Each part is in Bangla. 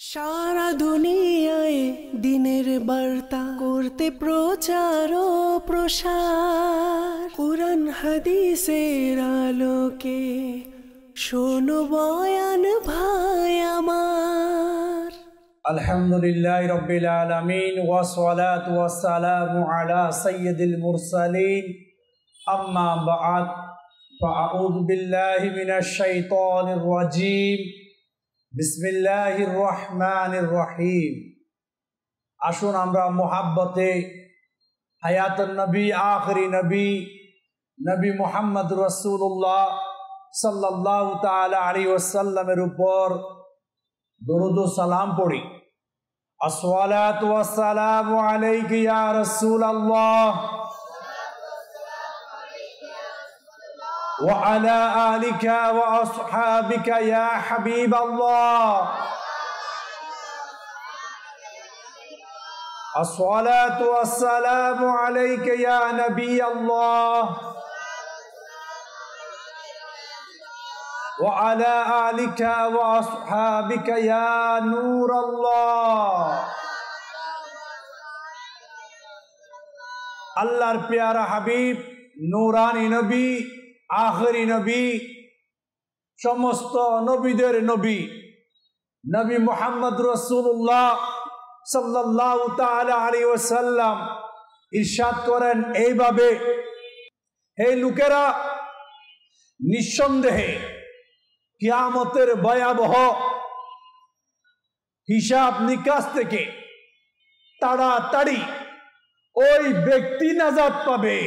সারা দুনিয়ায় দিনের বার্তা করতে প্রচার ও প্রসার, কুরআন হাদিসের আলোকে শোনো বয়ান ভাই আমার। আলহামদুলিল্লাহি রাব্বিল আলামিন ওয়া সলাতু ওয়াস সালামু আলা সাইয়্যিদিল মুরসালিন, আম্মা বা'দ, ফাআউযু বিল্লাহি মিনাশ শাইতানির রাজীম। বিসমিল্লাহির রহমানির রহিম। আসুন আমরা মোহাব্বতে হায়াতুন নবী, আখরি নবী, নবী মুহাম্মদ রাসূলুল্লাহ সাল্লাল্লাহু তাআলা আলাইহি ওয়াসাল্লামের উপর দরুদ ও সালাম পড়ি। আসসালাতু ওয়াসসালামু আলাইকা ইয়া রাসূলুল্লাহ ওয়া আলা আলিকা ওয়া আসহাবিকা ইয়া হাবিবাল্লাহ। আসসালাতু ওয়াসসালামু আলাইকা ইয়া নবিয়াল্লাহ ওয়া আলা আলিকা ওয়া আসহাবিকা ইয়া নূরাল্লাহ। আল্লাহর প্যারা হাবিব, নূরানী নবী, আখরি নবী, সমস্ত নবীদের নবী, নবী মুহাম্মদ রাসূলুল্লাহ সাল্লাল্লাহু তাআলা আলাইহি ওয়াসাল্লাম ইরশাদ করেন এইভাবে, হে লোকেরা, নিঃসন্দেহে কিয়ামতের ভয়াবহ হিসাব নিকাশ থেকে তাড়াতাড়ি ওই ব্যক্তি নাজাত পাবে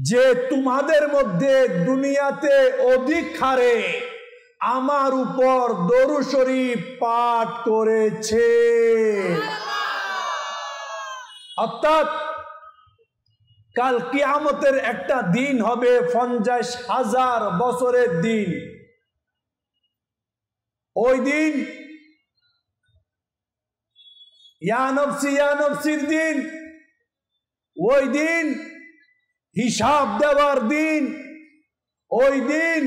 যে তোমাদের মধ্যে দুনিয়াতে অধিক হারে আমার উপর দরুদ শরীফ পাঠ করেছে। অর্থাৎ কাল কিয়ামতের একটা দিন হবে 50,000 বছরের দিন। ওই দিন ইয়া নফসি ইয়া নফসির দিন, ওই দিন হিসাব দেওয়ার দিন, ওই দিন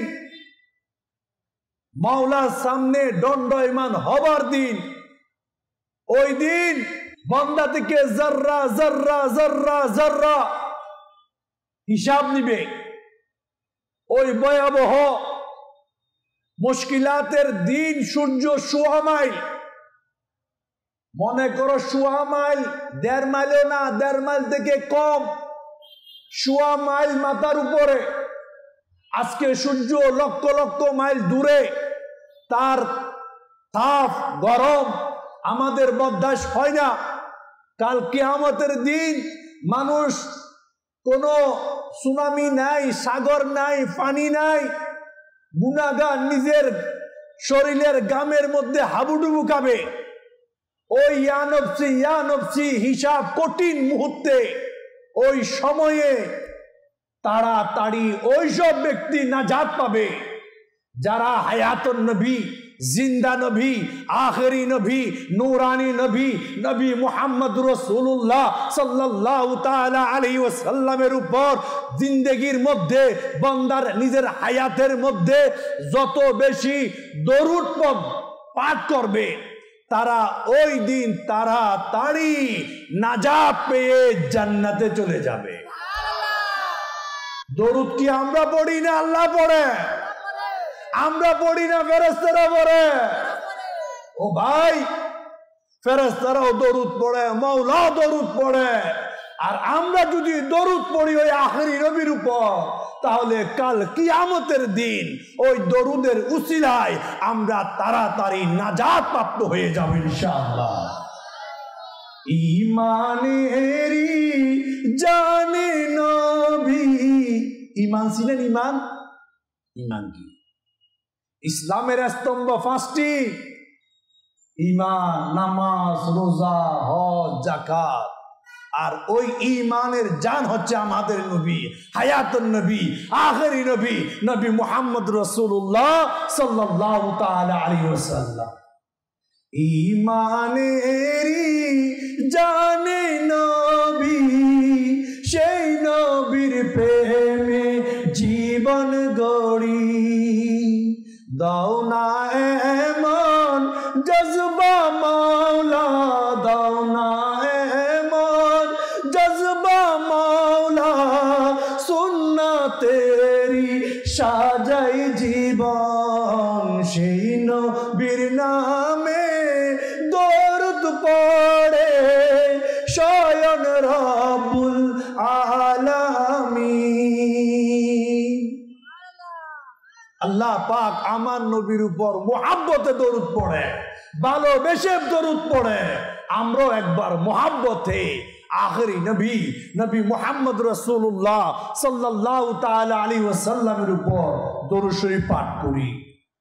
মাওলার সামনে দণ্ডায়মান হবার দিন, ওই দিন বান্দা থেকে জাররা জাররা জাররা জাররা হিসাব নিবে। ওই ভয়াবহ মুশকিলাতের দিন সূর্য 1.5 মাইল, মনে করো 1.5 মাইল, 1.5 মাইলও না, 1.5 মাইল থেকে কম, 1.5 মাইল মাথার উপরে। আজকে সূর্য লক্ষ লক্ষ মাইল দূরে, তার তাপ গরম আমাদের বরদাস্ত হয় না। কাল কিয়ামতের দিন মানুষ কোনো সুনামি নাই, সাগর নাই, পানি নাই, গুনাহগার নিজের শরীরের গামের মধ্যে হাবুডুবু খাবে। ওই ইয়া নফসি হিসাব কঠিন মুহূর্তে, ওই সময়ে তাড়াতাড়ি ওই সব ব্যক্তি নাজাত পাবে যারা হায়াতুন নবী, জিন্দা নবী, আখরি নবী, নূরানী নবী, নবী মুহাম্মদ রাসূলুল্লাহ সাল্লাল্লাহু তাআলা আলাইহি ওয়াসাল্লামের উপর জিন্দেগির মধ্যে বান্দার নিজের হায়াতের মধ্যে যত বেশি দরুদ পাঠ করবে, তারা ওই দিন তাড়াতাড়ি নাজাত পেয়ে জান্নাতে চলে যাবে। দরুদ কি আমরা পড়ি না আল্লাহ পড়ে? আমরা পড়ি না ফেরেশতারা পড়ে? ও ভাই, ফেরেশতারাও দরুদ পড়ে, মাওলাও দরুদ পড়ে। আর আমরা যদি দরুদ পড়ি ওই আখরি নবীর উপর, তাহলে কাল কিয়ামতের দিন ওই দরুদের উসিলায় আমরা তাড়াতাড়ি নাজাত প্রাপ্ত হয়ে যাব ইনশাআল্লাহ। ইমানেরি জানে নবী। ইমান ছিলেন? ইমান, ইমান কি? ইসলামের স্তম্ভ 5টি: ইমান, নামাজ, রোজা, হজ, যাকাত। আর ওই ইমানের জান হচ্ছে আমাদের নবী, হায়াতুন নবী, আখরি নবী, নবী মুহাম্মদ রাসূলুল্লাহ সাল্লাল্লাহু তাআলা আলাইহি ওয়াসাল্লাম। ইমানেরি জানে নবী, সেই নবীর প্রেমে জীবন গড়ি, দাও না এমন जज्बा मौला दाओ ना एमन जज्बा मौला सुन्ना तेरी সাজাই জীবন সেই নবীর নামে দরুদ পড়ে স্বয়ং রব্বুল আলামিন। আল্লাহ পাক আমার নবীর উপর মুহাব্বতে দরুদ পড়ে, ভালোবেসে দরুদ পড়ে। আমরাও একবার মুহাব্বতে आखिरी नबी नबी मोहम्मद रसूलुल्लाह सल्लल्लाहु ताला अलैहि वसल्लमेर ऊपर दरूद शरीफ पाठ करी।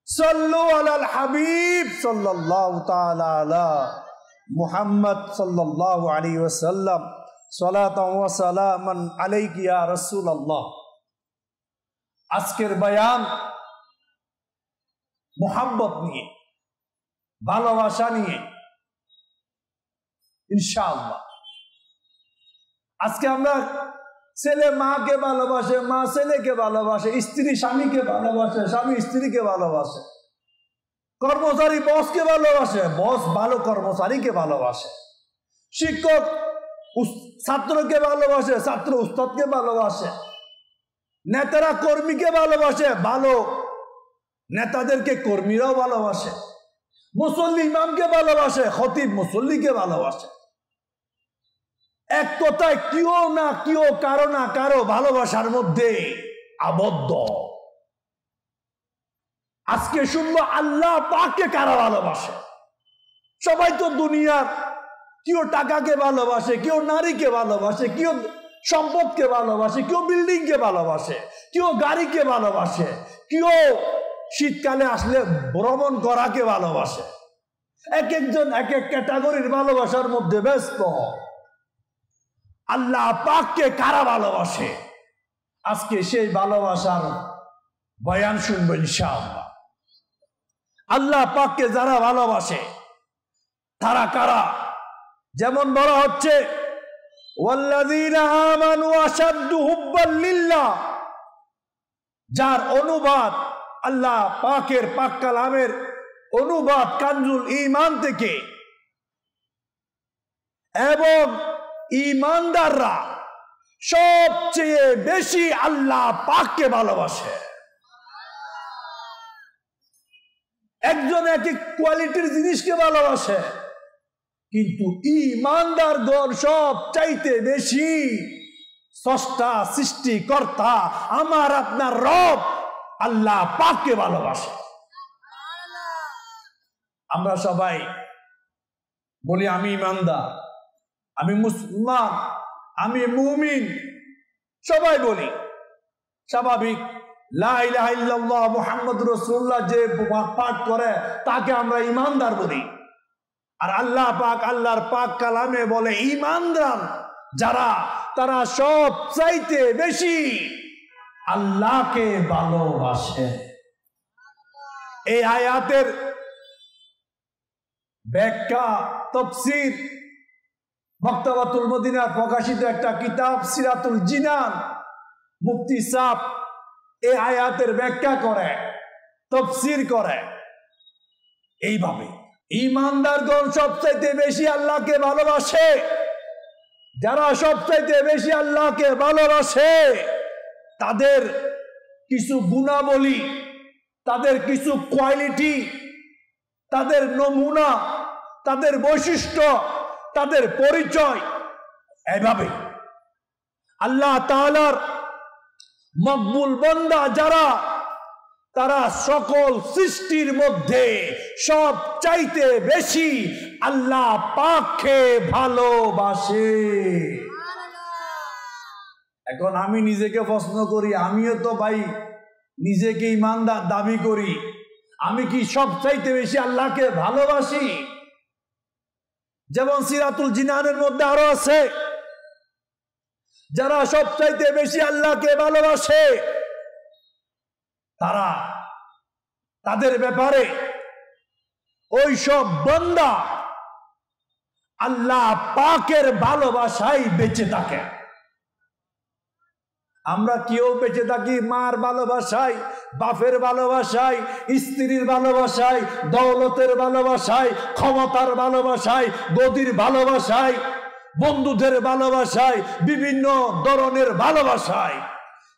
सल्लु अलाल हबीब सल्लल्लाहु ताला अला मुहम्मद सल्लल्लाहु अलैहि वसल्लम सलातन व सलामान अलैका या रसूलुल्लाह। আজকের বয়ান मोहब्बत নিয়ে, ভালোবাসা নিয়ে ইনশাআল্লাহ। আজকে আমরা ছেলে মাকে ভালোবাসে, মা ছেলেকে ভালোবাসে, স্ত্রী স্বামীকে ভালোবাসে, স্বামী স্ত্রীকে ভালোবাসে, কর্মচারী বসকে ভালোবাসে, বস ভালো কর্মচারীকে ভালোবাসে, শিক্ষক ছাত্রকে ভালোবাসে, ছাত্র উস্তাদকে ভালোবাসে, নেতারা কর্মীকে ভালোবাসে, ভালো নেতাদেরকে কর্মীরাও ভালোবাসে, মুসল্লি ইমামকে ভালোবাসে, খতিব মুসল্লিকে ভালোবাসে। এক কথায় কেউ না কেউ কারো না কারো ভালোবাসার মধ্যে আবদ্ধ। আজকে শুনবো আল্লাহ পাককে কারা ভালোবাসে। সবাই তো দুনিয়ার কেউ টাকাকে ভালোবাসে, কেউ নারীকে ভালোবাসে, কেউ সম্পদকে ভালোবাসে, কেউ বিল্ডিং কে ভালোবাসে, কেউ গাড়িকে ভালোবাসে, কেউ শীতকালে আসলে ভ্রমণ করাকে ভালোবাসে। এক একজন এক এক ক্যাটাগরির ভালোবাসার মধ্যে ব্যস্ত। আল্লাহ পাককে কারা ভালোবাসে, আজকে সেই ভালোবাসার বয়ান শুনবো ইনশাআল্লাহ। আল্লাহ পাককে যারা ভালোবাসে তারা কারা? যেমন বলা হচ্ছে ওয়াল্লাযীনা আমানু আশাদ্দু হুব্বান লিল্লাহ, যার অনুবাদ আল্লাহ পাকের পাক কালামের অনুবাদ কানজুল ঈমান থেকে, এবং ঈমানদাররা সবচেয়ে বেশি আল্লাহ পাককে ভালোবাসে। একজন এক এক কোয়ালিটির জিনিসকে ভালোবাসে, কিন্তু ঈমানদার গণ সব চাইতে বেশি স্রষ্টা সৃষ্টিকর্তা আমার আপনার রব আল্লাহ পাককে ভালোবাসে। আমরা সবাই বলি আমি ঈমানদার, আমি মুসলমান, আমি মুমিন, সবাই বলি স্বাভাবিক। লা ইলাহা ইল্লাল্লাহ মুহাম্মাদুর রাসূলুল্লাহ যে পাঠ করে তাকে আমরা ঈমানদার বলি। আর আল্লাহ পাক আল্লাহর পাক কালামে বলে ঈমানদার যারা, তারা সব চাইতে বেশি আল্লাহকে ভালোবাসে। এই আয়াতের ব্যাখ্যা তাফসীর মক্তবাতুল মদিনার প্রকাশিত একটা কিতাব সিরাতুল জিনান, মুফতি সাহেব এই আয়াতের ব্যাখ্যা করে, তাফসীর করে এইভাবে, ঈমানদারগণ সবচাইতে বেশি আল্লাহকে ভালোবাসে। যারা সবচাইতে বেশি আল্লাহকে ভালোবাসে তাদের কিছু গুণাবলী, তাদের কিছু কোয়ালিটি, তাদের নমুনা, তাদের বৈশিষ্ট্য, তাদের পরিচয় এইভাবে। আল্লাহ তাআলার মকবুল বান্দা যারা, তারা সকল সৃষ্টির মধ্যে সব চাইতে বেশি আল্লাহ পাককে ভালোবাসে। এখন আমি নিজেকে প্রশ্ন করি, আমিও তো ভাই নিজেকে ঈমানদার দাবি করি, আমি কি সব চাইতে বেশি আল্লাহকে ভালোবাসি? যেমন সিরাতুল জিনানের মধ্যে আরো আছে, যারা সব চাইতে বেশি আল্লাহকে ভালোবাসে তারা, তাদের ব্যাপারে ওই সব বান্দা আল্লাহ পাকের ভালোবাসায় বেঁচে থাকে। আমরা কেউ বেঁচে থাকি মার ভালোবাসায়, বাপের ভালোবাসায়, স্ত্রীর ভালোবাসায়, দৌলতের ভালোবাসায়, ক্ষমতার ভালোবাসায়, গদির ভালোবাসায়, বন্ধুদের ভালোবাসায়, বিভিন্ন ধরনের ভালোবাসায়।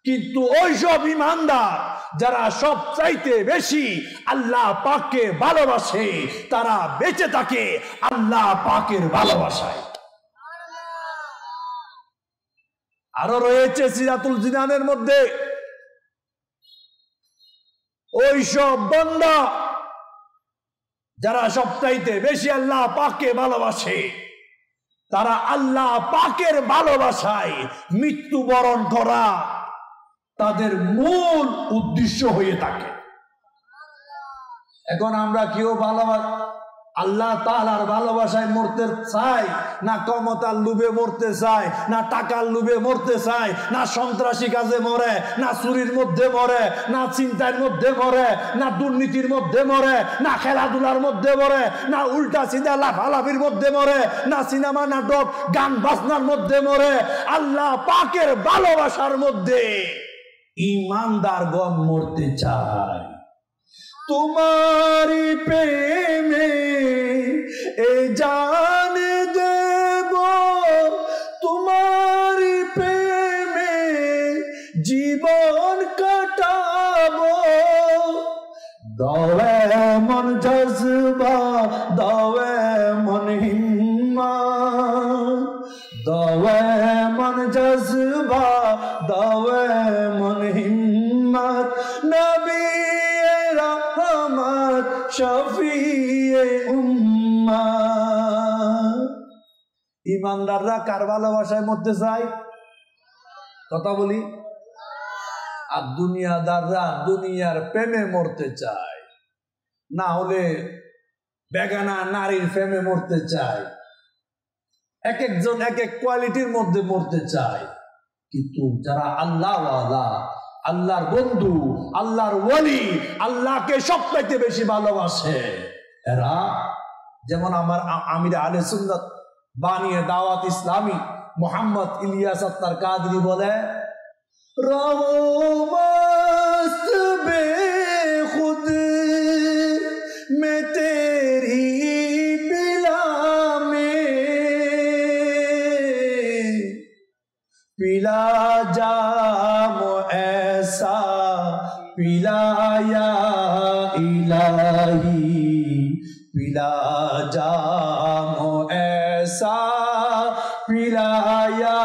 কিন্তু ওইসব ইমানদার যারা সবচাইতে বেশি আল্লাহ পাককে ভালোবাসে, তারা বেঁচে থাকে আল্লাহ পাকের ভালোবাসায়। আরো রয়েছে সিরাতুল জিনানের মধ্যে ওইসব বান্দা যারা সবচাইতে বেশি আল্লাহ পাককে ভালোবাসে, তারা আল্লাহ পাকের ভালোবাসায় মৃত্যুবরণ করা তাদের মূল উদ্দেশ্য হয়ে থাকে। এখন আমরা কেউ আল্লাহ তাআলার ভালোবাসায় মরতে চাই না, ক্ষমতার লোভে মরতে চায়, না টাকার লোভে মরতে চায়, না সন্ত্রাসী কাজে মরে, না চুরির মধ্যে মরে, না চিন্তার মধ্যে মরে, না দুর্নীতির মধ্যে মরে, না খেলাধুলার মধ্যে মরে, না উল্টা সিধা লাফালাফির মধ্যে মরে, না সিনেমা নাটক গান বাজনার মধ্যে মরে। আল্লাহ পাকের ভালোবাসার মধ্যে ইমানদারগণ মরতে চায়। তোমারি প্রেমে এ জান দেব, তোমারি প্রেমে জীবন কাটাবো। দাও এমন জজবা, দাও এমন হিম্মত, দাও এমন জজবা, দাও এমন হিম্মত, নবী রহমত শফিয়ে উম্মত। ইমানদাররা কার ভালোবাসায় মরতে চায়? কথা বলি। আর দুনিয়াদাররা দুনিয়ার প্রেমে মরতে চায়, না হলে বেগানা নারীর প্রেমে মরতে চায়। এক একজন এক এক কোয়ালিটির মধ্যে মরতে চায়। কিন্তু যারা আল্লাহওয়ালা, আল্লাহর বন্ধু, আল্লাহর ওয়ালি, আল্লাহকে সবচাইতে বেশি ভালোবাসে, এরা যেমন আমার আমির আহলে সুন্নাত বানিয়ে দাওয়াত ইসলামী মোহাম্মদ ইলিয়াস আত্তার কাদরি বলে, রহো মস্ত বেখুদ মে তেরি পিলা মে পিলা জাম ऐसा पिलाया इलाही, पिला जाम ऐसा पिलाया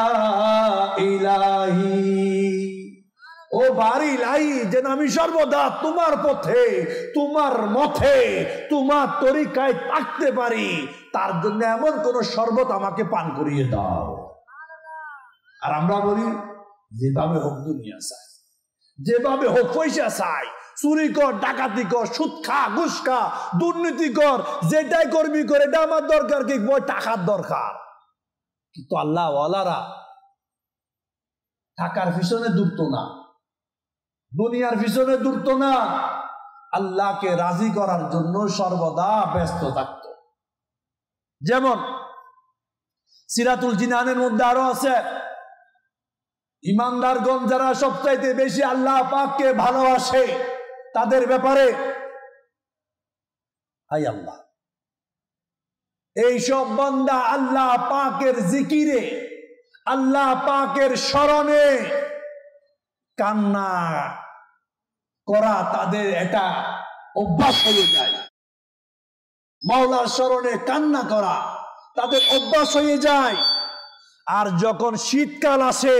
इलाही। ও বাড়ি লাই, যেন আমি সর্বদা তোমার পথে, তোমার মতে, তোমার তরিকায় থাকতে পারি, তার জন্য এমন কোন শরবত আমাকে পান করিয়ে দাও। আর আমরা বলি যেভাবে হোক দুনিয়া চাই, যেভাবে হোক পয়সা চাই, চুরি কর, ডাকাতি কর, সুদ খা, ঘুষ খা, দুর্নীতি কর, যেটাই করবি করে, এটা আমার দরকার কি? টাকার দরকার। কিন্তু আল্লাহ ওয়ালারা টাকার পিছনে দৌড়তো না, দুনিয়ার পিছনে দৌড়তো না, আল্লাহকে রাজি করার জন্য সর্বদা ব্যস্ত থাকত। যেমন সিরাতুল জিনানের মধ্যে আরো আছে, ইমানদারগণ যারা সবচাইতে বেশি আল্লাহ পাককে ভালোবাসে, তাদের ব্যাপারে হাই আল্লাহ, এই সব বান্দা আল্লাহ পাকের জিকিরে, আল্লাহ পাকের স্মরণে কান্না করা তাদের এটা অভ্যাস হয়ে যায়। মাওলার স্মরণে কান্না করা তাদের অভ্যাস হয়ে যায়। আর যখন শীতকাল আসে,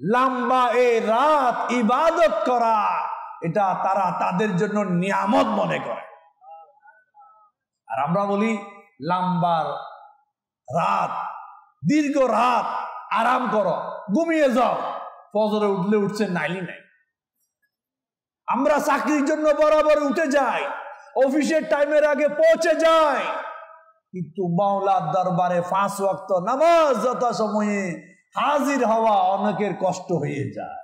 লম্বা এই রাত ইবাদত করা, এটা তারা তাদের জন্য নিয়ামত মনে করে। আর আমরা বলি লম্বা রাত, দীর্ঘ রাত আরাম করো, ঘুমিয়ে যাও, ফজরে উঠলে উঠছে, নাইলি নাই। আমরা চাকরির জন্য বরাবর উঠে যাই, অফিসের টাইমের আগে পৌঁছে যাই, কিন্তু মাওলার দরবারে 5 ওয়াক্ত নামাজ যত সময়ে হাজির হওয়া অনেকের কষ্ট হয়ে যায়।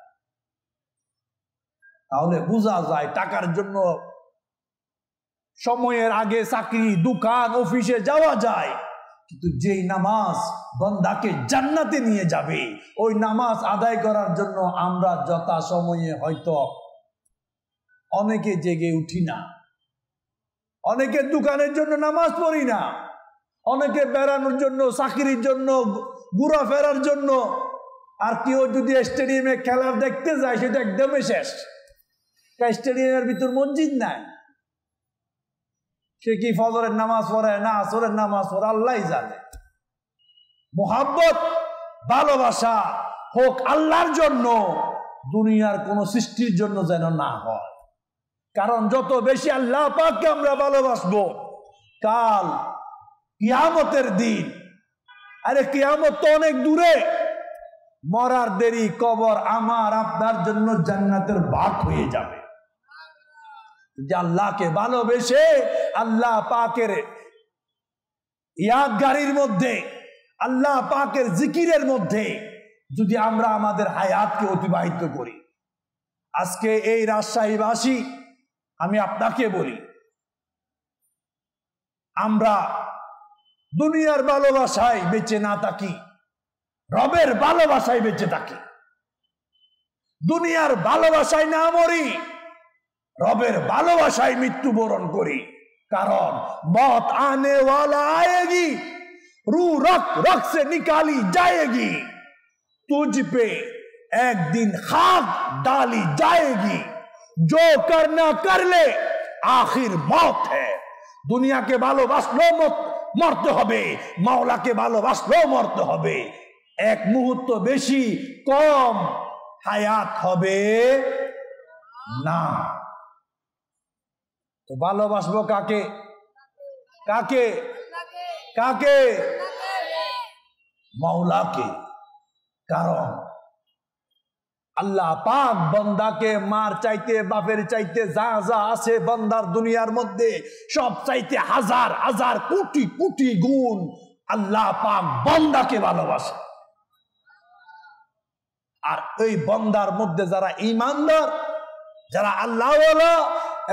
তাহলে বোঝা যায় টাকার জন্য সময়ের আগে চাকরি, দোকান, অফিসে যাওয়া যায়, কিন্তু যেই নামাজ বান্দাকে জান্নাতে নিয়ে যাবে, ওই নামাজ আদায় করার জন্য আমরা যথা সময়ে হয়তো অনেকে জেগে উঠি না, অনেকে দোকানের জন্য নামাজ পড়ি না, অনেকে বেড়ানোর জন্য, চাকরির জন্য, ঘোরাফেরার জন্য। আর কেউ যদি স্টেডিয়ামে খেলার দেখতে যায় সেটা একদমই শেষ। স্টেডিয়ামের ভিতর মসজিদ নাই, সে কি ফজরের নামাজ পড়ে না আসরের নামাজ পড়ে আল্লাহই জানে। মোহাব্বত, ভালোবাসা হোক আল্লাহর জন্য, দুনিয়ার কোন সৃষ্টির জন্য যেন না হয়। কারণ যত বেশি আল্লাহ পাককে আমরা ভালোবাসবো, কাল কিয়ামতের দিন, আরে কিয়ামত তো অনেক দূরে, মরার দেরি, কবর আমার আপনার জন্য জান্নাতের বাগ হয়ে যাবে। যে আল্লাহকে ভালোবেসে আল্লাহ পাকের ইয়াদগারির মধ্যে, আল্লাহ পাকের জিকিরের মধ্যে যদি আমরা আমাদের হায়াতকে অতিবাহিত করি। আজকে এই রাজশাহীবাসী, আমি আপনাকে বলি, আমরা দুনিয়ার ভালোবাসায় বেঁচে না থাকি, রবের ভালোবাসায় বেঁচে থাকি। দুনিয়ার ভালোবাসায় না মরি, রবের ভালোবাসায় মৃত্যুবরণ করি। কারণ মौत आने वाला आएगी, रूह रख रख से निकाली जाएगी, तुझ पे एक दिन खाक डाली जाएगी, जो करना कर ले आखिर मौत है। দুনিয়াকে ভালোবাসলেও মরতে হবে, মাওলাকে ভালোবাসলেও মরতে হবে। এক মুহূর্ত বেশি কম হায়াত হবে না। তো ভালোবাসবো কাকে? কাকে? কাকে? মাওলাকে। কারণ আল্লাহ পাক বান্দাকে মার চাইতে, বাপের চাইতে, যা যা আছে বান্দার দুনিয়ার মধ্যে সব চাইতে হাজার হাজার কোটি কোটি গুণ আল্লাহ পাক বান্দাকে ভালোবাসে। আর এই বান্দার মধ্যে যারা ঈমানদার, যারা আল্লাহওয়ালা,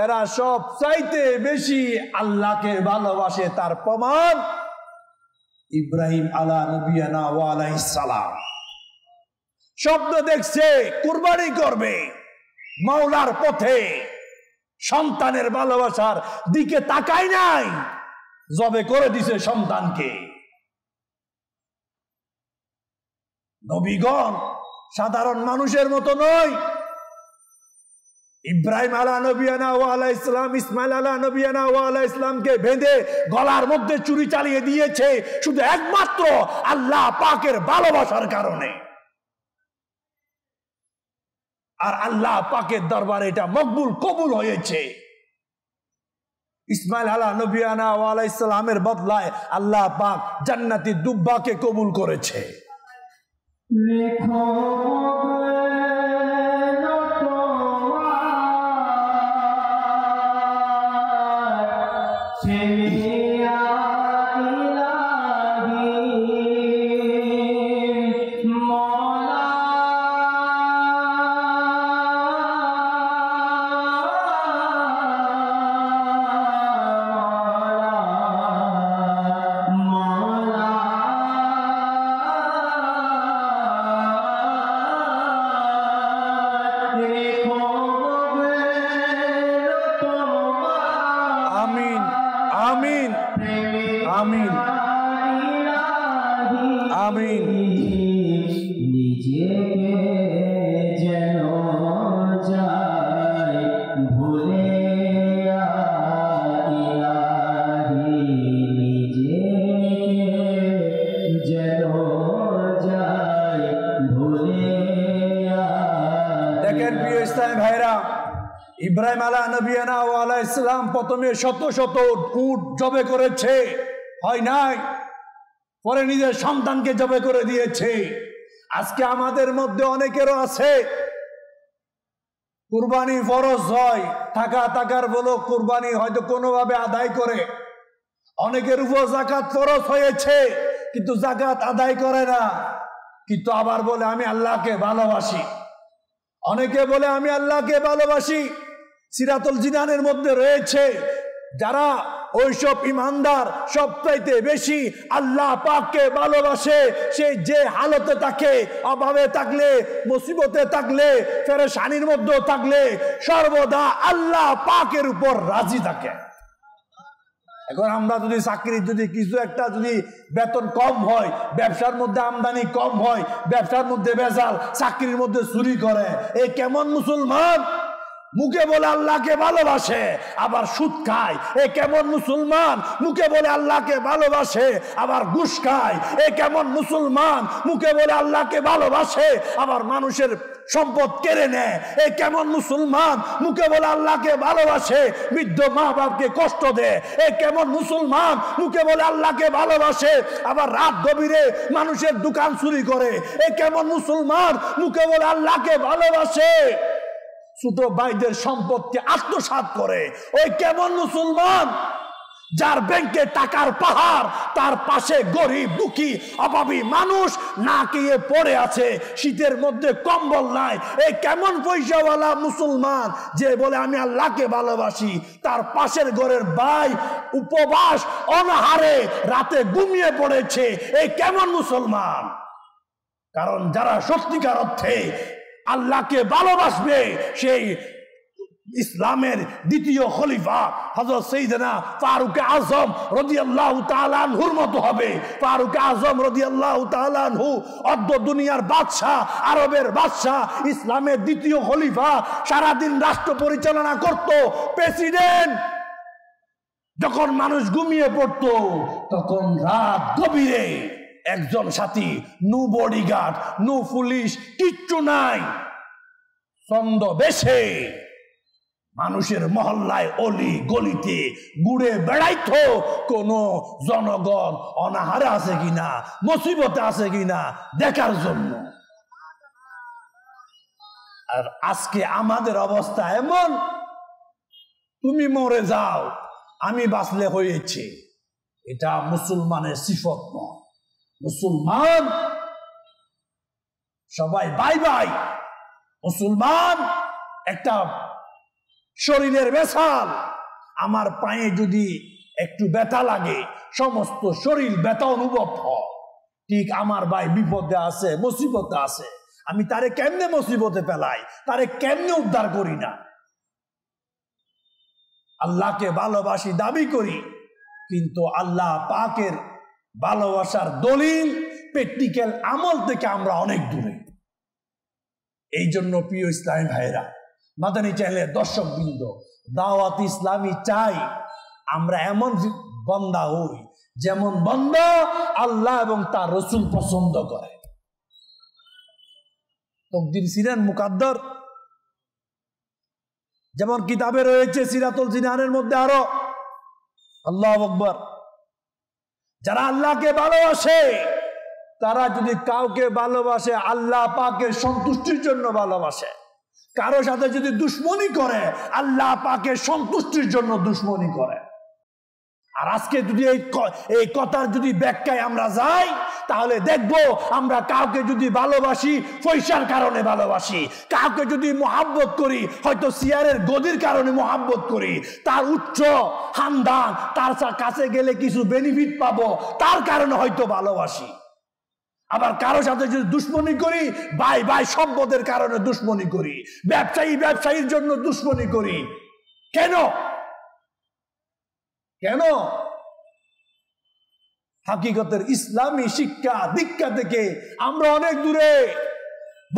এরা সব চাইতে বেশি আল্লাহকে ভালোবাসে। তার প্রমাণ ইব্রাহিম আলা নবিয়ানা ওয়া আলাইহিস সালাম স্বপ্ন দেখছে কুরবানি করবে মাওলার পথে, সন্তানের ভালোবাসার দিকে তাকায় নাই, জবে করে দিছে সন্তানকে। নবীগণ সাধারণ মানুষের মতো নয়। ইব্রাহিম আলা নবিয়ানা ওয়া আলাইহিস সালাম, ইসমাইল আলা নবিয়ানা ওয়া আলাইহিস সালামকে বেঁধে গলার মধ্যে চুরি চালিয়ে দিয়েছে শুধু একমাত্র আল্লাহ পাকের ভালোবাসার কারণে। আর আল্লাহ পাকের দরবারে এটা মকবুল কবুল হয়েছে। ইসমাইল আলা নবিয়ানা ওয়া আলাইহিস সালামের বদলায় আল্লাহ পাক জান্নাতি দুব্বাকে কবুল করেছে। ইব্রাহিম আলা নবিয়ানা ওয়া আলাইহিস সালাম প্রথমে শত শত উট জবে করেছে, হয় নাই, পরে নিজের সন্তানকে জবে করে দিয়েছে। আজকে আমাদের মধ্যে অনেকেরও আছে কুরবানি ফরজ হয়, টাকার বলো কুরবানি হয়তো কোনোভাবে আদায় করে। অনেকের উপর যাকাত ফরজ হয়েছে কিন্তু যাকাত আদায় করে না, কিন্তু আবার বলে আমি আল্লাহকে ভালোবাসি। অনেকে বলে আমি আল্লাহকে ভালোবাসি। সিরাতুল জিনানের মধ্যে রয়েছে যারা ওইসব ইমানদার সবচাইতে বেশি আল্লাহ পাককে ভালোবাসে। সে যে হালতে থাকে, অভাবে থাকলে, মুসিবতে থাকলে, পেরেশানির মধ্যে থাকলে সর্বদা আল্লাহ পাকের উপর রাজি থাকে। এখন আমরা যদি চাকরির যদি কিছু একটা যদি বেতন কম হয়, ব্যবসার মধ্যে আমদানি কম হয়, ব্যবসার মধ্যে ভেজাল, চাকরির মধ্যে চুরি করে, এই কেমন মুসলমান? মুখে বলে আল্লাহকে ভালোবাসে আবার সুদ খায়। এ কেমন মুসলমান? মুখে বলে আল্লাহকে ভালোবাসে আবার ঘুষ খায়। এ কেমন মুসলমান? মুখে বলে আল্লাহকে ভালোবাসে আবার মানুষের সম্পদ কেড়ে নেয়। এ কেমন মুসলমান? মুখে বলে আল্লাহকে ভালোবাসে বৃদ্ধ মা বাপকে কষ্ট দেয়। এ কেমন মুসলমান? মুখে বলে আল্লাহকে ভালোবাসে আবার রাত গভীরে মানুষের দোকান চুরি করে। এ কেমন মুসলমান? মুখে বলে আল্লাহকে ভালোবাসে ছোট ভাইদের সম্পদকে আত্মসাৎ করে। ওই কেমন মুসলমান? যার ব্যাংকে টাকার পাহাড়, তার পাশে গরিব দুঃখী অভাবী মানুষ না খেয়ে পড়ে আছে, শীতের মধ্যে কম্বল নাই। এই কেমন পয়সাওয়ালা মুসলমান যে বলে আমি আল্লাহকে ভালোবাসি, তার পাশের ঘরের ভাই উপবাস অনাহারে রাতে ঘুমিয়ে পড়েছে। এই কেমন মুসলমান? কারণ যারা সত্যিকার অর্থে আল্লাহকে ভালোবাসবে সেই ইসলামের দ্বিতীয় খলিফা হযরত সাইয়েদনা ফারুক আযম রাদিয়াল্লাহু তাআলা আনহুর মতো হবে। ফারুক আযম রাদিয়াল্লাহু তাআলা আনহু অর্ধ দুনিয়ার বাদশা, আরবের বাদশা, ইসলামের দ্বিতীয় খলিফা, সারাদিন রাষ্ট্র পরিচালনা করত, প্রেসিডেন্ট। যখন মানুষ ঘুমিয়ে পড়তো তখন রাত গভীরে একজন সাথী, নো বডিগার্ড, নো পুলিশ, কিচ্ছু নাই, ছন্দবেশে মানুষের মহল্লায় অলি গলিতে ঘুরে বেড়াইতো কোন জনগণ অনাহারে আছে কিনা, মুসিবতে আছে কিনা দেখার জন্য। আর আজকে আমাদের অবস্থা এমন, তুমি মরে যাও আমি বাঁচলে হয়েছে। এটা মুসলমানের সিফত নয়। মুসলমান সবাই ভাই ভাই। মুসলমান একটা শরীরের বেসাল। আমার পায়ে যদি একটু ব্যথা লাগে সমস্ত শরীর ব্যথা অনুভব হয়। ঠিক আমার ভাই বিপদে আছে, মুসিবতে আছে, আমি তারে কেমনে মুসিবতে ফেলাই, তারে কেমনে উদ্ধার করি না। আল্লাহকে ভালোবাসি দাবি করি, কিন্তু আল্লাহ পাকের ভালোবাসার দলিল প্র্যাকটিক্যাল আমল থেকে আমরা অনেক দূরে। এই জন্য প্রিয় ইসলামী ভাইরা, মাদানী চ্যানেলের দর্শক বৃন্দ, দাওয়াত ইসলামী চাই আমরা এমন বান্দা হই যেমন বান্দা আল্লাহ এবং তার রাসূল পছন্দ করে। তকদির সিরাত মুকাদ্দার যেমন কিতাবে রয়েছে, সিরাতুল জিনানের মধ্যে আরো। আল্লাহু আকবার। যারা আল্লাহকে ভালোবাসে তারা যদি কাউকে ভালোবাসে আল্লাহ পাকের সন্তুষ্টির জন্য ভালোবাসে। কারো সাথে যদি দুশ্মনী করে আল্লাহ পাকের সন্তুষ্টির জন্য দুশ্মনী করে। আর আজকে যদি এই কথার যদি ব্যাখ্যায় আমরা যাই তাহলে দেখব আমরা কাউকে যদি ভালোবাসি পয়সার কারণে ভালোবাসি, কাউকে যদি মহাব্বত করি হয়তো চেয়ারের গদির কারণে মহাব্বত করি, তার উচ্চ খানদান, তার কাছে গেলে কিছু বেনিফিট পাবো তার কারণে হয়তো ভালোবাসি। আবার কারো সাথে যদি দুশ্মনী করি ভাই ভাই সম্পদের কারণে দুশ্মনী করি, ব্যবসায়ী ব্যবসায়ীর জন্য দুশ্মনী করি। কেন? কেন? হাকিকতের ইসলামী শিক্ষা দীক্ষা থেকে আমরা অনেক দূরে।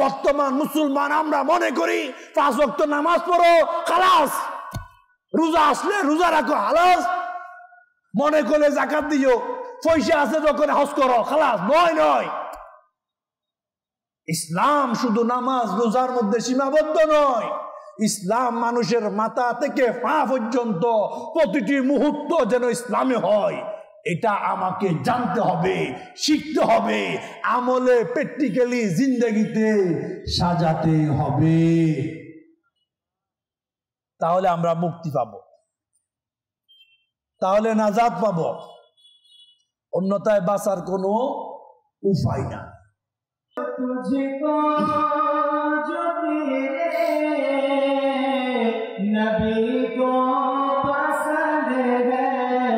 বর্তমান মুসলমান আমরা মনে করি 5 ওয়াক্ত নামাজ পড়ো খালাস, রোজা আসলে রোজা রাখো খালাস, মনে করলে যাকাত দিও, পয়সা আছে যখন হজ করো খালাস। নয় নয়, ইসলাম শুধু নামাজ রোজার মধ্যে সীমাবদ্ধ নয়। ইসলাম মানুষের মাথা থেকে পা পর্যন্ত প্রতিটি মুহূর্ত যেন ইসলামে হয়, এটা আমাকে জানতে হবে, শিখতে হবে, আমলে প্র্যাকটিক্যালি জিন্দেগিতে সাজাতে হবে। তাহলে আমরা মুক্তি পাব, তাহলে নাজাত পাব, অন্যথায় বাঁচার কোনো উপায় না। तुझको जो मेरे नबी को पसंद है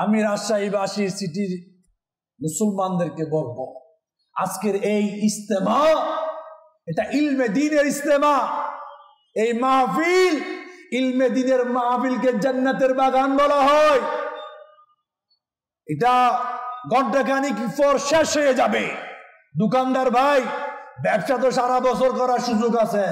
আমি রাজশাহীবাসী সিটির মুসলমানদেরকে বলবো, আজকের এই ইজতেমা এটা ইলমে দ্বীনের ইজতেমা। এই মাহফিল, ইলমে দ্বীনের মাহফিলকে জান্নাতের বাগান বলা হয়। এটা ঘন্টাখানিক পর শেষ হয়ে যাবে। দোকানদার ভাই, ব্যবসা তো সারা বছর করার সুযোগ আছে।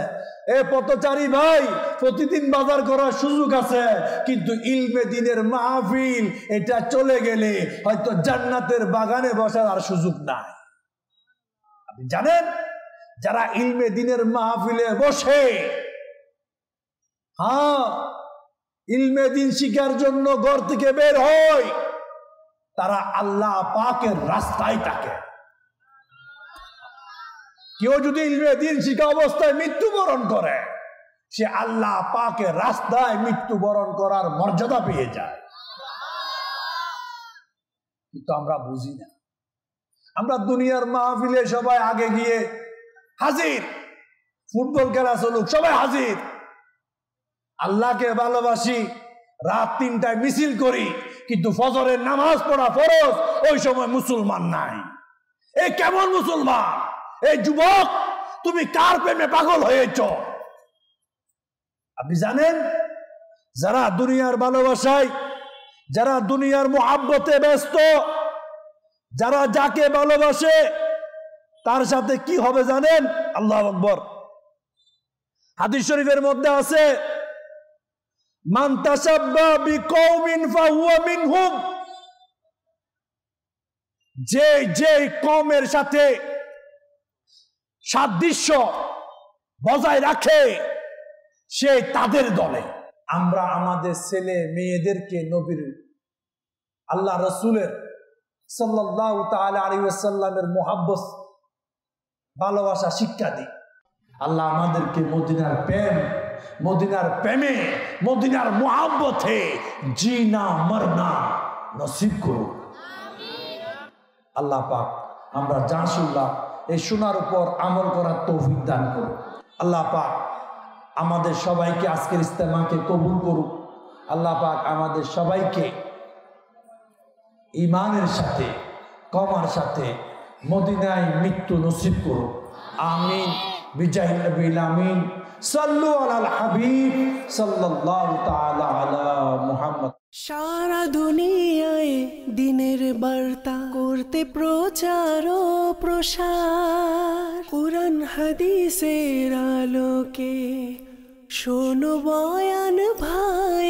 এ পথচারী ভাই, প্রতিদিন বাজার করার সুযোগ আছে। কিন্তু ইলমে দ্বীনের মাহফিল এটা চলে গেলে হয়তো জান্নাতের বাগানে বসার আর সুযোগ নাই। আপনি জানেন, যারা ইলমে দ্বীনের মাহফিলে বসে, ইলমে দ্বীন শিখার জন্য ঘর থেকে বের হয়, তারা আল্লাহ পাকের রাস্তায় থাকে। কেউ যদি ইলমে দ্বীন শিখা অবস্থায় মৃত্যুবরণ করে, সে আল্লাহ পাকের রাস্তায় মৃত্যুবরণ করার মর্যাদা পেয়ে যায়। কিন্তু আমরা বুঝি না। আমরা দুনিয়ার মাহফিলে সবাই আগে গিয়ে হাজির, ফুটবল খেলা চলুক সবাই হাজির, আল্লাহকে ভালোবাসি, রাত 3টায় মিছিল করি, কিন্তু ফজরের নামাজ পড়া ফরজ, ওই সময় মুসলমান নাই। এই কেমন মুসলমান? এই যুবক, তুমি কার প্রেমে পাগল হয়েছ? আপনি জানেন, যারা দুনিয়ার ভালোবাসায়, যারা দুনিয়ার মোহাব্বতে ব্যস্ত, যারা যাকে ভালোবাসে, তার সাথে কি হবে জানেন? আল্লাহু আকবার। হাদিস শরীফের মধ্যে আছে, মান তাশাব্বা বিকওমিন ফাহুয়া মিনহুম। যে কওমের সাথে সাদৃশ্য বজায় রাখে, সে তাদের দলে। আমরা আমাদের ছেলে মেয়েদেরকে নবীর, আল্লাহ রসুলের সাল্লাল্লাহু তাআলা আলাইহি ওয়াসাল্লামের মুহাব্বত, ভালোবাসা শিক্ষা দিই। আল্লাহ আমাদেরকে মদিনার প্রেম, মদিনার প্রেমে, মদিনার মুহাব্বতে জিনা মরনা নসিব করুন। আল্লাহ পাক আমরা যা শুনলাম, এই শোনার উপর আমল করার তৌফিক দান করুন। আল্লাহ পাক আমাদের সবাইকে আজকের ইজতেমাকে কবুল করুন। আল্লাহ পাক আমাদের সবাইকে ঈমানের সাথে, কমার সাথে মদিনায় মৃত্যু নসিব করুন। আমিন বিজাহি নবীল আমিন। সাল্লু আলাল হাবিব সাল্লাল্লাহু তাআলা আলা মুহাম্মদ। সারা দুনিয়ায় দিনের বার্তা করতে প্রচার ও প্রসার, কুরআন হাদিসের আলোকে শোনো বয়ান ভাই।